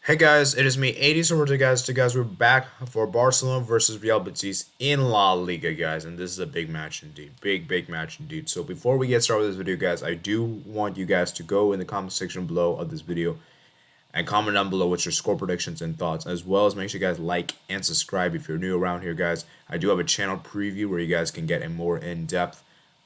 Hey guys, it is me, 80s over to guys. We're back for Barcelona versus Real Betis in La Liga, guys, and this is a big match indeed. Big match indeed. So before we get started with this video, guys, I do want you guys to go in the comment section below of this video and comment down below with your score predictions and thoughts, as well as make sure you guys like and subscribe if you're new around here, guys. I do have a channel preview where you guys can get a more in-depth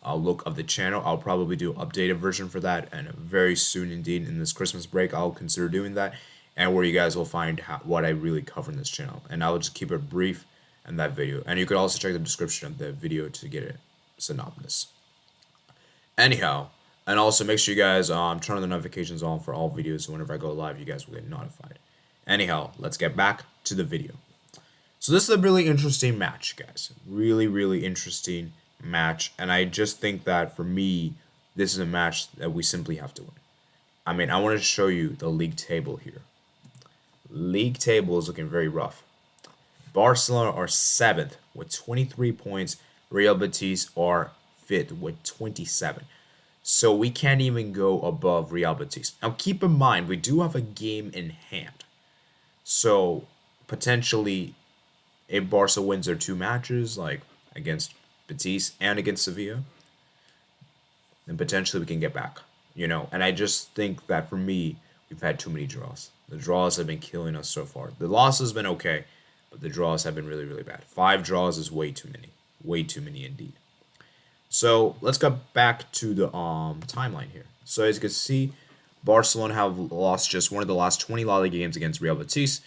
look of the channel. I'll probably do an updated version for that, and very soon indeed in this Christmas break, I'll consider doing that, and where you guys will find what I really cover in this channel. And I'll just keep it brief in that video. And you could also check the description of the video to get a synopsis. Anyhow, and also make sure you guys turn on the notifications on for all videos, so whenever I go live, you guys will get notified. Anyhow, let's get back to the video. So this is a really interesting match, guys. Really interesting match. And I just think that for me, this is a match that we simply have to win. I mean, I want to show you the league table here. League table is looking very rough. Barcelona are 7th with 23 points. Real Betis are 5th with 27. So we can't even go above Real Betis. Now keep in mind, we do have a game in hand. So potentially, if Barca wins their two matches, like against Betis and against Sevilla, then potentially we can get back. And I just think that for me, we've had too many draws. The draws have been killing us so far. The losses have been okay, but the draws have been really bad. 5 draws is way too many. Way too many indeed. So let's get back to the timeline here. So as you can see, Barcelona have lost just one of the last 20 La Liga games against Real Betis.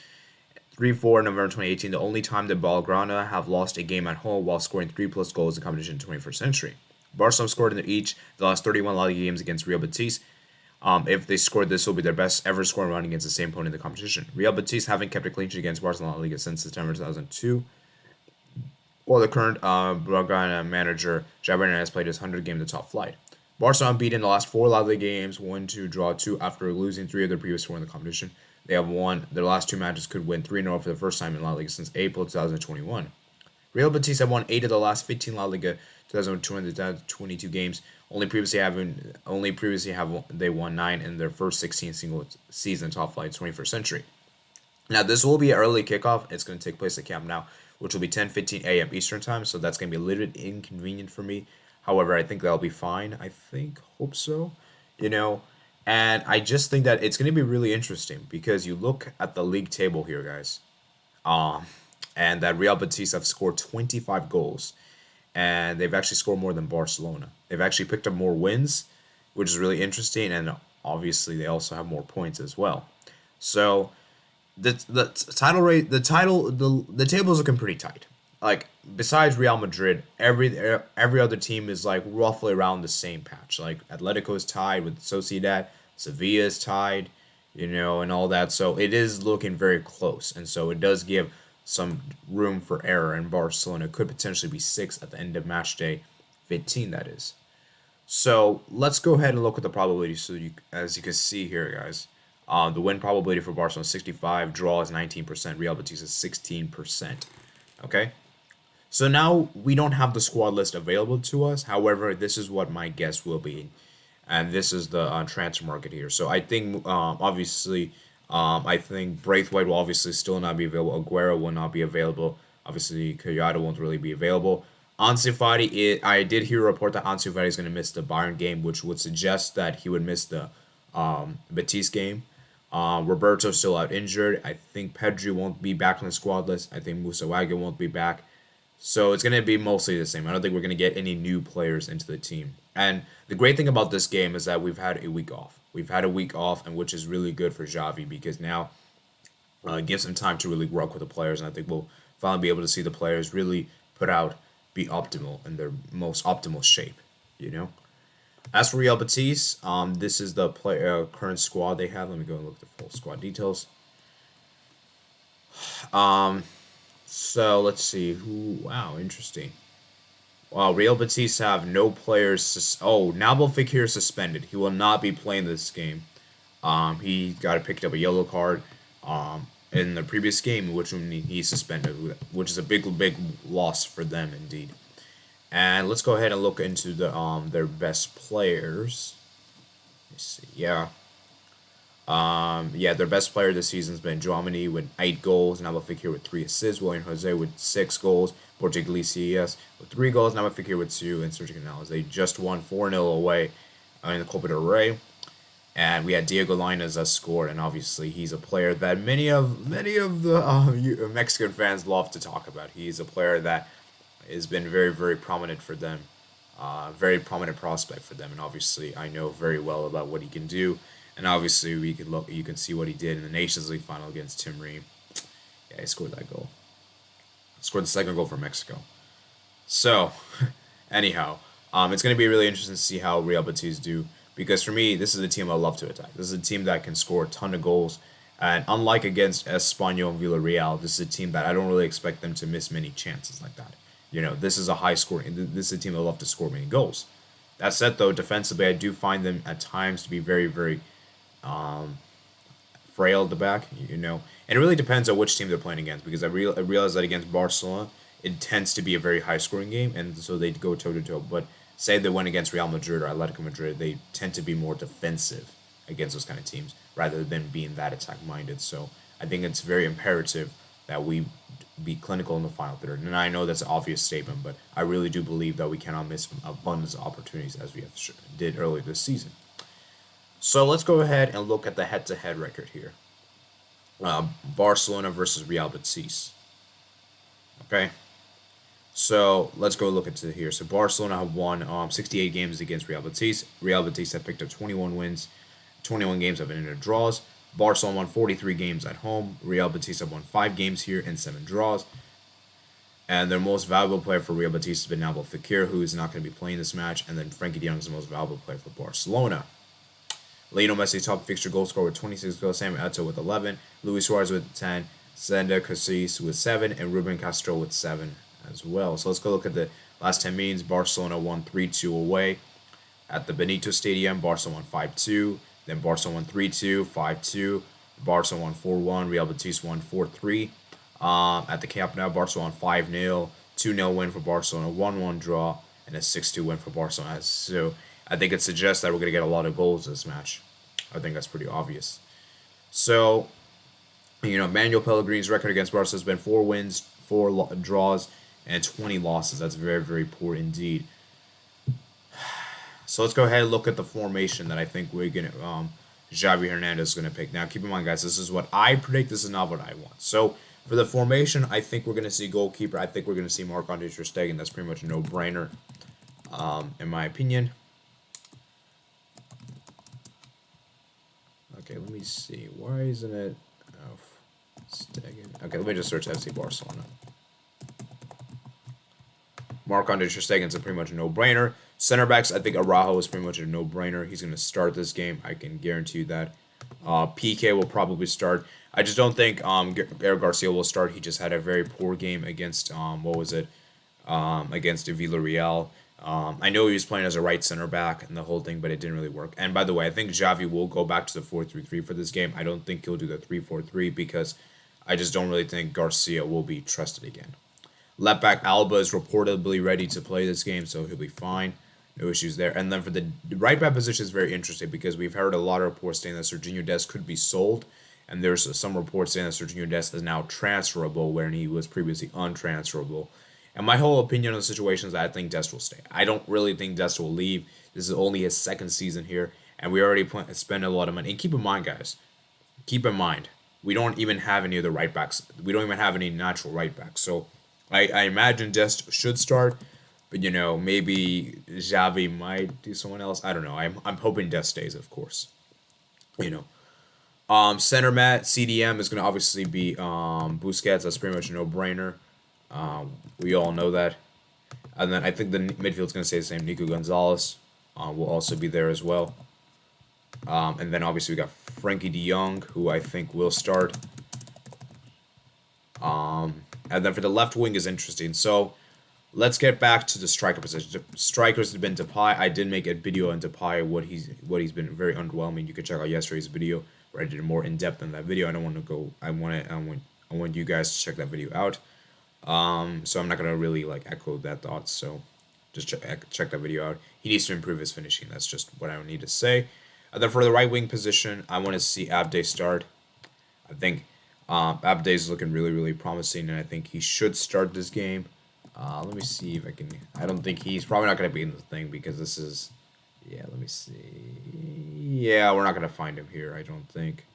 3-4 November 2018, the only time the Blaugrana have lost a game at home while scoring 3+ goals in competition in the 21st century. Barcelona scored in each the last 31 La Liga games against Real Betis. If they scored, this will be their best ever scoring run against the same opponent in the competition. Real Betis haven't kept a clean sheet against Barcelona La Liga since September 2002. While the current Blaugrana manager Javier has played his 100th game in the top flight. Barcelona unbeaten in the last 4 La Liga games, 1-2, draw 2 after losing 3 of their previous 4 in the competition. They have won their last 2 matches, could win 3-0 for the first time in La Liga since April 2021. Real Betis have won 8 of the last 15 La Liga 2020-2022 games. Only previously have they won 9 in their first 16 single season top flight 21st century. Now this will be an early kickoff. It's going to take place at Camp Nou, which will be 10:15 a.m. Eastern time. So that's going to be a little bit inconvenient for me. However, I think that'll be fine. Hope so. And I just think that it's going to be really interesting because you look at the league table here, guys. And that Real Betis have scored 25 goals. And they've actually scored more than Barcelona. They've actually picked up more wins, which is really interesting. And obviously, they also have more points as well. So the table is looking pretty tight. Like besides Real Madrid, every other team is like roughly around the same patch. Like Atletico is tied with Sociedad, Sevilla is tied, and all that. So it is looking very close, and so it does give some room for error. And Barcelona could potentially be 6th at the end of match day 15. That is. So let's go ahead and look at the probability. So as you can see here, guys, the win probability for Barcelona is 65, draw is 19%, Real Betis is 16%. Okay. So now we don't have the squad list available to us. However, this is what my guess will be, and this is the transfer market here. So I think obviously, I think Braithwaite will obviously still not be available. Aguero will not be available. Obviously, Collado won't really be available. Ansu Fati, I did hear a report that Ansu Fati is going to miss the Bayern game, which would suggest that he would miss the Betis game. Roberto's still out injured. I think Pedri won't be back on the squad list. I think Musa Waga won't be back. So it's going to be mostly the same. I don't think we're going to get any new players into the team. And the great thing about this game is that we've had a week off. We've had a week off, and which is really good for Xavi because now it gives him time to really work with the players. And I think we'll finally be able to see the players really be optimal in their most optimal shape, As for Real Betis, this is the current squad they have. Let me go and look at the full squad details. So let's see wow, interesting. Wow, Real Betis have no players. Nabil Fekir is suspended. He will not be playing this game. He got picked up a yellow card in the previous game, which he's suspended, which is a big loss for them indeed. And let's go ahead and look into their best players. Let's see. Yeah. Yeah, their best player this season has been Dramini with 8 goals, Naba Fekir with 3 assists, William Jose with 6 goals, Borja Iglesias with 3 goals, Naba Fekir with 2, and Sergio Canales. They just won 4-0 away in the Copa del Rey. And we had Diego Lainez that scored, and obviously he's a player that many of the Mexican fans love to talk about. He's a player that has been very prominent for them, very prominent prospect for them, and obviously I know very well about what he can do. And obviously we can look, you can see what he did in the Nations League final against Tim Ream. Yeah, he scored that goal. Scored the second goal for Mexico. So, anyhow, it's going to be really interesting to see how Real Betis do because for me, this is a team I love to attack. This is a team that can score a ton of goals. And unlike against Espanyol and Villarreal, this is a team that I don't really expect them to miss many chances like that. This is a high scoring. This is a team that love to score many goals. That said, though, defensively, I do find them at times to be very frail at the back. And it really depends on which team they're playing against because I realize that against Barcelona, it tends to be a very high scoring game, and so they go toe to toe. But say they went against Real Madrid or Atletico Madrid, they tend to be more defensive against those kind of teams rather than being that attack minded. So I think it's very imperative that we be clinical in the final third. And I know that's an obvious statement, but I really do believe that we cannot miss abundance of opportunities as we did earlier this season. So let's go ahead and look at the head-to-head record here. Barcelona versus Real Betis. Okay, so let's go look into here. So Barcelona have won 68 games against Real Betis. Real Betis have picked up 21 wins. 21 games have ended in draws. Barcelona won 43 games at home. Real Betis have won 5 games here and 7 draws. And their most valuable player for Real Betis has been Nabil Fekir, who is not going to be playing this match. And then Frankie de Jong is the most valuable player for Barcelona. Lionel Messi, top fixture goal scorer with 26 goals. Samuel Eto'o with 11. Luis Suarez with 10. Zenda Casillas with 7. And Ruben Castro with 7 as well. So let's go look at the last 10 meetings. Barcelona won 3-2 away at the Benito Stadium. Barcelona won 5-2. Then Barcelona won 3-2, 5-2. Barcelona won 4-1. Real Betis won 4-3. At the Camp Nou, Barcelona won 5-0. 2-0 win for Barcelona. 1-1 draw. And a 6-2 win for Barcelona. So I think it suggests that we're going to get a lot of goals this match. I think that's pretty obvious. So, Manuel Pellegrini's record against Barca has been 4 wins, 4 draws, and 20 losses. That's very poor indeed. So let's go ahead and look at the formation that I think we're going to, Xavi Hernandez is going to pick. Now, keep in mind, guys, this is what I predict. This is not what I want. So for the formation, I think we're going to see goalkeeper. I think we're going to see Marc-Andre ter Stegen. That's pretty much a no-brainer, in my opinion. Okay, let me see. Why isn't it? Oh, Stegen. Okay, let me just search FC Barcelona. Marc-Andre ter Stegen's a pretty much a no-brainer. Center backs, I think Araujo is pretty much a no-brainer. He's going to start this game. I can guarantee you that. PK will probably start. I just don't think Eric Garcia will start. He just had a very poor game against, against Villarreal. I know he was playing as a right center back and the whole thing, but it didn't really work. And by the way, I think Xavi will go back to the 4-3-3 for this game. I don't think he'll do the 3-4-3 because I just don't really think Garcia will be trusted again. Left back Alba is reportedly ready to play this game, so he'll be fine. No issues there. And then for the right back position is very interesting because we've heard a lot of reports saying that Serginho Dest could be sold. And there's some reports saying that Serginho Dest is now transferable when he was previously untransferable. And my whole opinion on the situation is that I think Dest will stay. I don't really think Dest will leave. This is only his second season here. And we already spent a lot of money. And keep in mind, guys, we don't even have any of the right backs. We don't even have any natural right backs. So I imagine Dest should start. But, maybe Xavi might do someone else. I don't know. I'm hoping Dest stays, of course. Center mat, CDM is going to obviously be Busquets. That's pretty much a no-brainer. We all know that. And then I think the midfield's going to stay the same. Nico Gonzalez will also be there as well. And then obviously we got Frankie de Jong, who I think will start. And then for the left wing is interesting. So let's get back to the striker position. The strikers have been Depay. I did make a video on Depay, what he's been very underwhelming. You can check out yesterday's video where I did more in depth on that video. I don't want to go. I want you guys to check that video out. So I'm not gonna really echo that thought. So just check that video out. He needs to improve his finishing. That's just what I need to say. And then for the right wing position, I want to see Abde start. I think Abde is looking really, really promising, and I think he should start this game. Let me see if I can. I don't think he's probably not going to be in the thing because this is. Yeah, let me see. Yeah, we're not going to find him here, I don't think.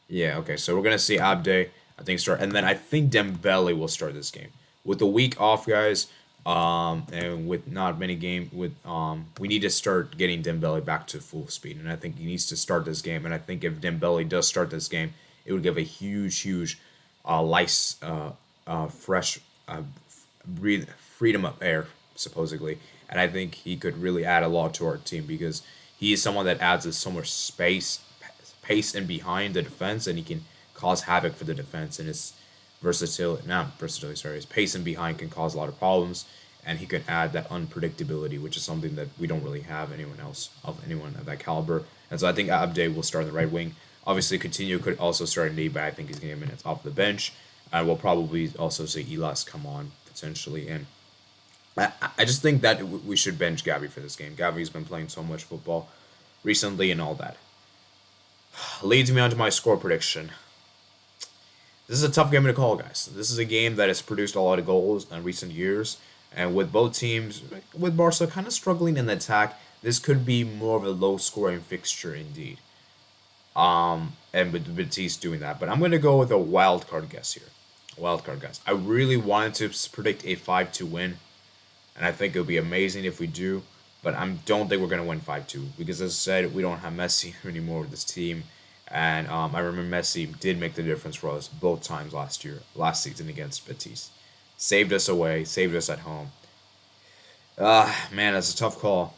Yeah, okay, so we're going to see Abde, I think, start. And then I think Dembele will start this game. With the week off, guys, and with not many we need to start getting Dembele back to full speed, and I think he needs to start this game. And I think if Dembele does start this game, it would give a huge, fresh, breathe freedom of air, supposedly. And I think he could really add a lot to our team because he is someone that adds so much pace in behind the defense, and he can cause havoc for the defense. And his versatility, sorry, his pace in behind can cause a lot of problems, and he can add that unpredictability, which is something that we don't really have anyone of that caliber. And so I think Abde will start on the right wing. Obviously, Coutinho could also start in D, but I think he's going to get minutes off the bench. And we'll probably also see Elas come on potentially. And I just think that we should bench Gavi for this game. Gavi's been playing so much football recently and all that. Leads me on to my score prediction. This is a tough game to call, guys. This is a game that has produced a lot of goals in recent years. And with both teams, with Barca kind of struggling in the attack, this could be more of a low-scoring fixture indeed. And with Betis doing that. But I'm going to go with a wild card guess here. Wild card guess. I really wanted to predict a 5-2 win. And I think it would be amazing if we do. But I don't think we're going to win 5-2. Because as I said, we don't have Messi anymore with this team. And I remember Messi did make the difference for us both times last season against Betis. Saved us away, saved us at home. Man, that's a tough call.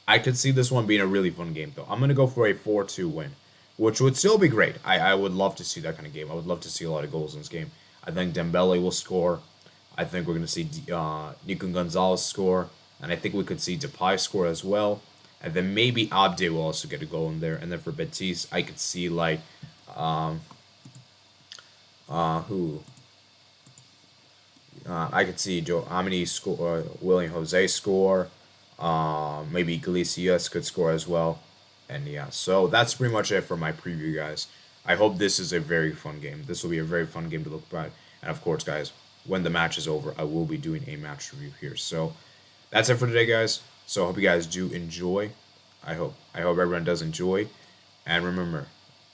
I could see this one being a really fun game, though. I'm going to go for a 4-2 win, which would still be great. I would love to see that kind of game. I would love to see a lot of goals in this game. I think Dembele will score. I think we're going to see Nico Gonzalez score. And I think we could see Depay score as well. And then maybe Abde will also get a goal in there. And then for Betis, I could see like who? I could see Joe Amini score, William Jose score. Maybe Iglesias could score as well. And yeah, so that's pretty much it for my preview, guys. I hope this is a very fun game. This will be a very fun game to look at. And of course, guys, when the match is over, I will be doing a match review here. So that's it for today, guys. So I hope you guys do enjoy. I hope everyone does enjoy. And remember,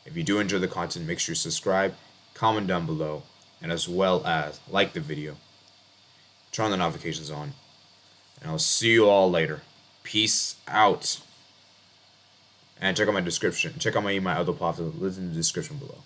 if you do enjoy the content, make sure you subscribe, comment down below, and as well as like the video. Turn the notifications on. And I'll see you all later. Peace out. And check out my description. Check out my other platforms. Listen in the description below.